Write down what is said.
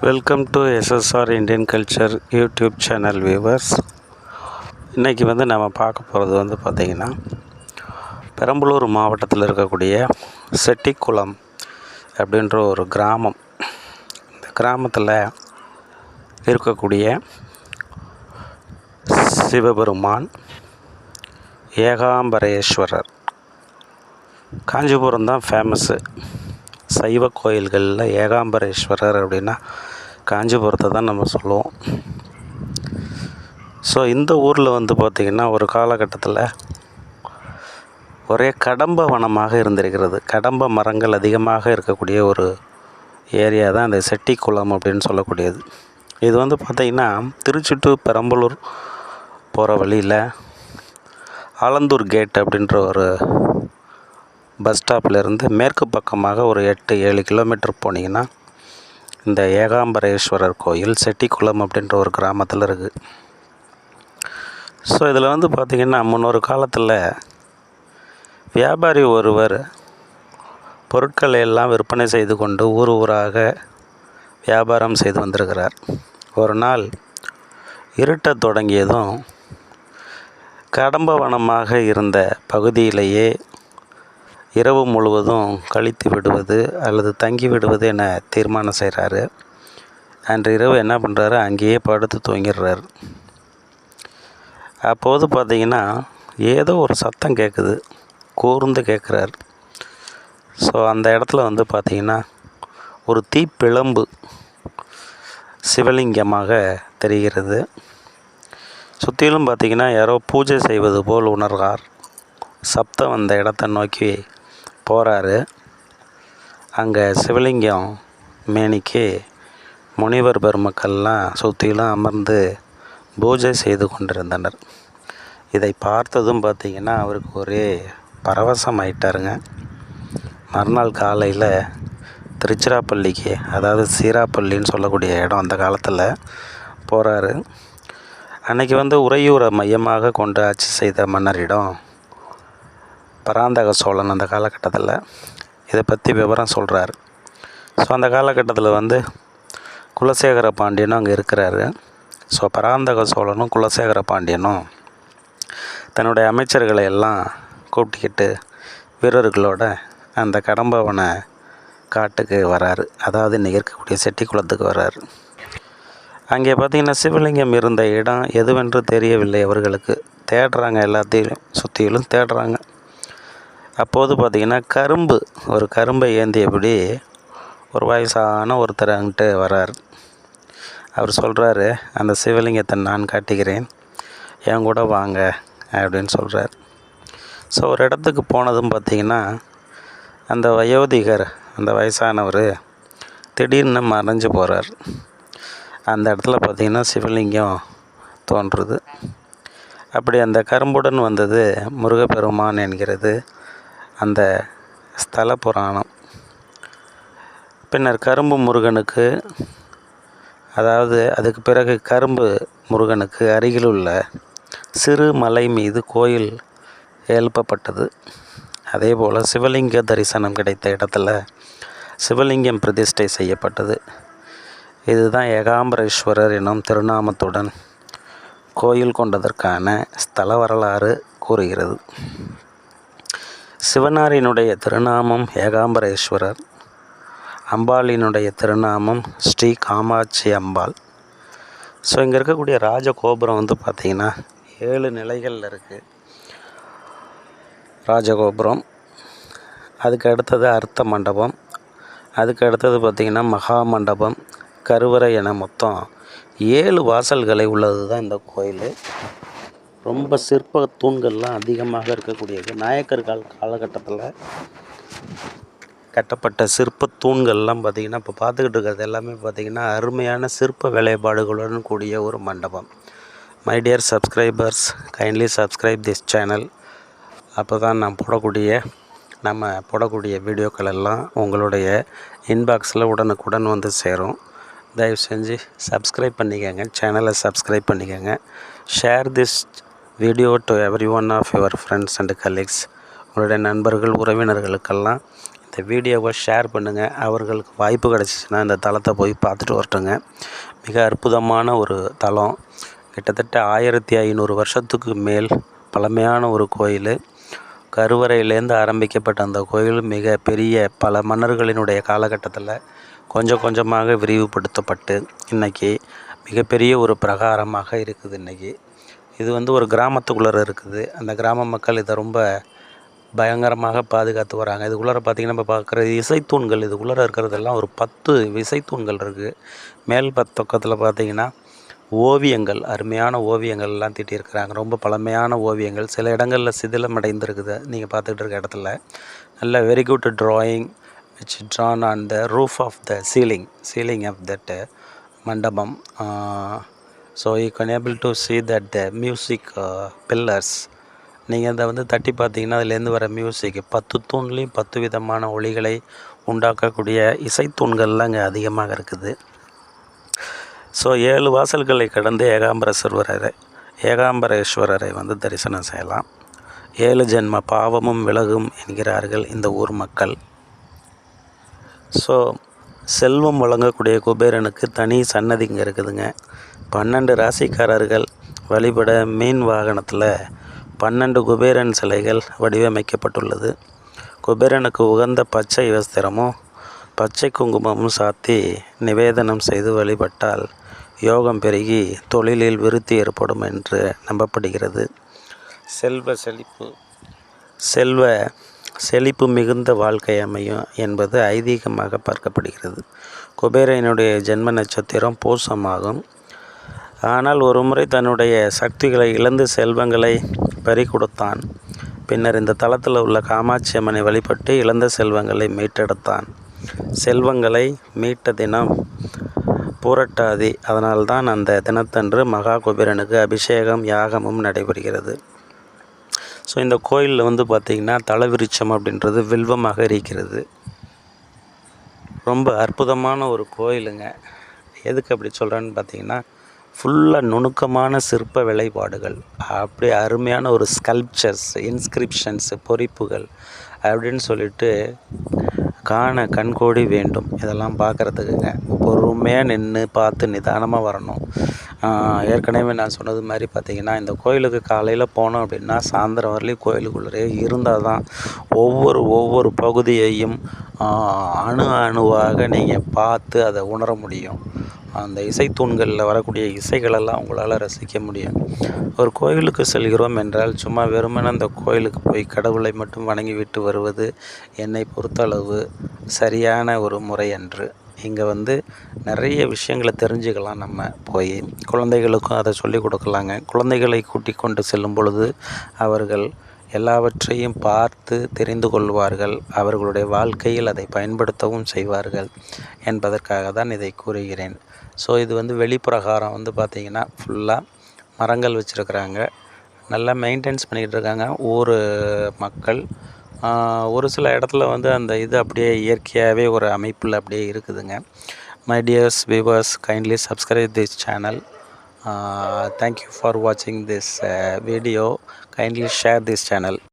Welcome to SSR Indian culture YouTube channel viewers. இன்றைக்கி நம்ம பார்க்க போகிறது பார்த்திங்கன்னா, பெரம்பலூர் மாவட்டத்தில் இருக்கக்கூடிய செட்டிக்குளம் அப்படின்ற ஒரு கிராமம். இந்த கிராமத்தில் இருக்கக்கூடிய சிவபெருமான் ஏகாம்பரேஸ்வரர். காஞ்சிபுரம் தான் ஃபேமஸ்ஸு. சைவ கோயில்களில் ஏகாம்பரேஸ்வரர் அப்படின்னா காஞ்சிபுரத்தை தான் நம்ம சொல்லுவோம். ஸோ இந்த ஊரில் பார்த்திங்கன்னா ஒரு காலகட்டத்தில் ஒரே கடம்ப வனமாக இருந்திருக்கிறது. கடம்ப மரங்கள் அதிகமாக இருக்கக்கூடிய ஒரு ஏரியா தான் இந்த செட்டிக்குளம் அப்படின்னு சொல்லக்கூடியது. இது பார்த்திங்கன்னா திருச்சி டு பெரம்பலூர் போகிற வழியில் ஆலந்தூர் கேட் அப்படின்ற ஒரு பஸ் ஸ்டாப்லேருந்து மேற்கு பக்கமாக ஒரு 8-7 கிலோமீட்டர் போனீங்கன்னா இந்த ஏகாம்பரேஸ்வரர் கோயில் செட்டிக்குளம் அப்படின்ற ஒரு கிராமத்தில் இருக்குது. ஸோ இதில் பார்த்திங்கன்னா முன்னொரு காலத்தில் வியாபாரி ஒருவர் பொருட்களை எல்லாம் விற்பனை செய்து கொண்டு ஊர் ஊராக வியாபாரம் செய்து வந்திருக்கிறார். ஒரு நாள் இருட்டத் தொடங்கியதும் கடம்ப வனமாக இருந்த பகுதியிலேயே இரவு முழுவதும் கழித்து விடுவது அல்லது தங்கி விடுவது என தீர்மானம் செய்கிறாரு. அன்று இரவு என்ன பண்ணுறாரு, அங்கேயே படுத்து தூங்கிடுறாரு. அப்போது பார்த்திங்கன்னா ஏதோ ஒரு சத்தம் கேட்குது, கூர்ந்து கேட்குறாரு. ஸோ அந்த இடத்துல பார்த்திங்கன்னா ஒரு தீப்பிழம்பு சிவலிங்கமாக தெரிகிறது. சுற்றிலும் பார்த்திங்கன்னா யாரோ பூஜை செய்வது போல் உணர்கிறார். சப்தம் அந்த இடத்தை நோக்கி போகிறாரு. அங்கே சிவலிங்கம் மேனிக்கு முனிவர் பெருமக்கள்லாம் சுற்றிலும் அமர்ந்து பூஜை செய்து கொண்டிருந்தனர். இதை பார்த்ததும் பார்த்திங்கன்னா அவருக்கு ஒரே பரவசம் ஆயிட்டாருங்க. மறுநாள் காலையில் திருச்சிராப்பள்ளிக்கு, அதாவது சீராப்பள்ளின்னு சொல்லக்கூடிய இடம் அந்த காலத்தில் போகிறாரு. அன்றைக்கி உறையூரை மையமாக கொண்டு ஆட்சி செய்த மன்னரிடம் பராந்தக சோழன் அந்த காலகட்டத்தில் இதை பற்றி விவரம் சொல்கிறார். ஸோ அந்த காலகட்டத்தில் குலசேகர பாண்டியனும் அங்கே இருக்கிறாரு. ஸோ பராந்தக சோழனும் குலசேகர பாண்டியனும் தன்னுடைய அமைச்சர்களை எல்லாம் கூப்பிட்டுக்கிட்டு வீரர்களோட அந்த கடம்பவன காட்டுக்கு வராரு. அதாவது இன்றைக்கி இருக்கக்கூடிய செட்டிக்குளத்துக்கு வராரு. அங்கே பார்த்திங்கன்னா சிவலிங்கம் இருந்த இடம் எதுவென்று தெரியவில்லை அவர்களுக்கு. தேடுறாங்க, எல்லாத்தையும் சுற்றிலும் தேடுறாங்க. அப்போது பார்த்திங்கன்னா ஒரு கரும்பை ஏந்தியபடி ஒரு வயசான ஒருத்தர் அங்கிட்டு வரார். அவர் சொல்கிறாரு, அந்த சிவலிங்கத்தை நான் காட்டுகிறேன், என் கூட வாங்க அப்படின்னு சொல்கிறார். ஸோ ஒரு இடத்துக்கு போனதும் பார்த்திங்கன்னா அந்த வயோதிகர், அந்த வயசானவர் திடீர்னு மறைஞ்சு போகிறார். அந்த இடத்துல பார்த்திங்கன்னா சிவலிங்கம் தோன்றுறது. அப்படி அந்த கரும்புடன் வந்தது முருகப்பெருமான் என்கிறது அந்த ஸ்தல புராணம். பின்னர் கரும்பு முருகனுக்கு, அதாவது அதுக்கு பிறகு கரும்பு முருகனுக்கு அருகிலுள்ள சிறு மலை மீது கோயில் எழுப்பப்பட்டது. அதே போல் சிவலிங்க தரிசனம் கிடைத்த இடத்துல சிவலிங்கம் பிரதிஷ்டை செய்யப்பட்டது. இதுதான் ஏகாம்பரேஸ்வரர் எனும் திருநாமத்துடன் கோயில் கொண்டதற்கான ஸ்தல வரலாறு கூறுகிறது. சிவனாரினுடைய திருநாமம் ஏகாம்பரேஸ்வரர், அம்பாளினுடைய திருநாமம் ஸ்ரீ காமாட்சி அம்பாள். ஸோ இங்கே இருக்கக்கூடிய ராஜகோபுரம் பார்த்திங்கன்னா 7 நிலைகளில் இருக்குது. ராஜகோபுரம், அதுக்கு அடுத்தது அர்த்த மண்டபம், அதுக்கு அடுத்தது பார்த்திங்கன்னா மகா மண்டபம், கருவறை என மொத்தம் 7 வாசல்களை உள்ளது தான் இந்த கோயில். ரொம்ப சிற்ப தூண்கள்லாம் அதிகமாக இருக்கக்கூடியது. நாயக்கர் காலகட்டத்தில் கட்டப்பட்ட சிற்ப தூண்கள்லாம் பார்த்திங்கன்னா இப்போ பார்த்துக்கிட்டு இருக்கிறது எல்லாமே பார்த்திங்கன்னா அருமையான சிற்ப வேலைப்பாடுகளுடன் கூடிய ஒரு மண்டபம். My dear subscribers, kindly subscribe this channel. அப்போ தான் நம்ம போடக்கூடிய வீடியோக்கள் எல்லாம் உங்களுடைய இன்பாக்ஸில் உடனுக்குடன் சேரும். தயவு செஞ்சு சப்ஸ்கிரைப் பண்ணிக்கோங்க, சேனலை சப்ஸ்கிரைப் பண்ணிக்கோங்க. Share this video to every one of your friends and colleagues. உங்களுடைய நண்பர்கள், உறவினர்களுக்கெல்லாம் இந்த இந்த வீடியோவை ஷேர் பண்ணுங்கள். அவர்களுக்கு வாய்ப்பு கிடச்சிச்சின்னா இந்த தலத்தை போய் பார்த்துட்டு வரட்டுங்க. மிக அற்புதமான ஒரு தலம். கிட்டத்தட்ட 1500 வருஷத்துக்கு மேல் பழமையான ஒரு கோயில். கருவறையிலேருந்து ஆரம்பிக்கப்பட்ட அந்த கோயில் மிக பெரிய பல மன்னர்களினுடைய காலகட்டத்தில் கொஞ்சம் கொஞ்சமாக விரிவுபடுத்தப்பட்டு இன்றைக்கி மிகப்பெரிய ஒரு பிரகாரமாக இருக்குது. இன்றைக்கி இது வந்து ஒரு கிராமத்துக்குள்ளே இருக்குது. அந்த கிராம மக்கள் இதை ரொம்ப பயங்கரமாக பாதுகாத்து வராங்க. இதுக்குள்ளார பார்த்திங்கன்னா நம்ம பார்க்குற இசைத்தூண்கள், இதுக்குள்ளார இருக்கிறதெல்லாம் ஒரு 10 இசைத்தூண்கள் இருக்குது. மேல் பக்கத்தில் பார்த்திங்கன்னா ஓவியங்கள், அருமையான ஓவியங்கள்லாம் தீட்டியிருக்கிறாங்க. ரொம்ப பழமையான ஓவியங்கள். சில இடங்களில் சிதிலம் அடைந்திருக்குது. நீங்கள் பார்த்துக்கிட்டு இருக்க இடத்துல நல்ல very good drawing which drawn on the roof of the ceiling of that மண்டபம். So you can able to see that the music pillars. நீங்கள் அதை வந்து தட்டி பார்த்தீங்கன்னா அதுலேருந்து வர மியூசிக் 10 தூண்லேயும் 10 விதமான ஒளிகளை உண்டாக்கக்கூடிய இசைத்தூண்கள்லாம் அங்கே அதிகமாக இருக்குது. ஸோ 7 வாசல்களை கடந்து ஏகாம்பரேஸ்வரரை வந்து தரிசனம் செய்யலாம். 7 ஜென்ம பாவமும் விலகும் என்கிறார்கள் இந்த ஊர் மக்கள். ஸோ செல்வம் வழங்கக்கூடிய குபேரனுக்கு தனி சன்னதி இங்கே இருக்குதுங்க. 12 ராசிக்காரர்கள் வழிபட மீன் வாகனத்தில் 12 குபேரன் சிலைகள் வடிவமைக்கப்பட்டுள்ளது. குபேரனுக்கு உகந்த பச்சை வஸ்திரமும் பச்சை குங்குமமும் சாத்தி நிவேதனம் செய்து வழிபட்டால் யோகம் பெருகி தொழிலில் விருத்தி ஏற்படும் என்று நம்பப்படுகிறது. செல்வ செழிப்பு மிகுந்த வாழ்க்கை அமையும் என்பது ஐதீகமாக பார்க்கப்படுகிறது. குபேரனுடைய ஜென்ம நட்சத்திரம் பூசமாகும். ஆனால் ஒரு முறை தன்னுடைய சக்திகளை இழந்து செல்வங்களை பறிகொடுத்தான். பின்னர் இந்த தலத்தில் உள்ள காமாட்சி அம்மனை வழிபட்டு இழந்த செல்வங்களை மீட்டெடுத்தான். செல்வங்களை மீட்ட தினம் பூரட்டாதி. அதனால்தான் அந்த தினத்தன்று மகா குபேரனுக்கு அபிஷேகம் யாகமும் நடைபெறுகிறது. ஸோ இந்த கோயிலில் வந்து பார்த்திங்கன்னா தலவிருட்சம் அப்படின்றது வில்வமாக இருக்கிறது. ரொம்ப அற்புதமான ஒரு கோயிலுங்க. எதுக்கு அப்படி சொல்கிறேன்னு பார்த்திங்கன்னா ஃபுல்லாக நுணுக்கமான சிற்ப வேலைப்பாடுகள், அப்படியே அருமையான ஒரு ஸ்கல்ப்சர்ஸ், இன்ஸ்கிரிப்ஷன்ஸ், பொறிப்புகள் அப்படின்னு சொல்லிட்டு காண கண்கோடி வேண்டும். இதெல்லாம் பார்க்குறதுக்குங்க பொறுமையாக நின்று பார்த்து நிதானமாக வரணும். ஏற்கனவே நான் சொன்னது மாதிரி பார்த்திங்கன்னா இந்த கோயிலுக்கு காலையில் போனோம் அப்படின்னா சாயந்தரம் வரலையும் கோயிலுக்குள்ளே இருந்தால் தான் ஒவ்வொரு பகுதியையும் அணுவாக நீங்கள் பார்த்து அதை உணர முடியும். அந்த இசைத்தூண்களில் வரக்கூடிய இசைகளெல்லாம் உங்களால் ரசிக்க முடியும். ஒரு கோயிலுக்கு செல்கிறோம் என்றால் சும்மா வெறுமனே அந்த கோயிலுக்கு போய் கடவுளை மட்டும் வணங்கி விட்டு வருவது என்னை பொறுத்தளவு சரியான ஒரு முறை அன்று. இங்கே வந்து நிறைய விஷயங்களை தெரிஞ்சுக்கலாம். நம்ம போய் குழந்தைகளுக்கும் அதை சொல்லிக் கொடுக்கலாங்க. குழந்தைகளை கூட்டிக் கொண்டு செல்லும் பொழுது அவர்கள் எல்லாவற்றையும் பார்த்து தெரிந்து கொள்வார்கள். அவர்களுடைய வாழ்க்கையில் அதை பயன்படுத்தவும் செய்வார்கள் என்பதற்காக தான் இதை கூறுகிறேன். ஸோ இது வந்து வெளிப்பிரகாரம் வந்து பார்த்திங்கன்னா ஃபுல்லாக மரங்கள் வச்சுருக்குறாங்க. நல்லா மெயின்டைன்ஸ் பண்ணிக்கிட்டு இருக்காங்க ஊர் மக்கள். ஒரு சில இடத்துல வந்து அந்த இது அப்படியே இயற்கையாகவே ஒரு அமைப்பில் அப்படியே இருக்குதுங்க. My tears viewers, kindly subscribe this channel. Thank you for watching this video. Kindly share this channel.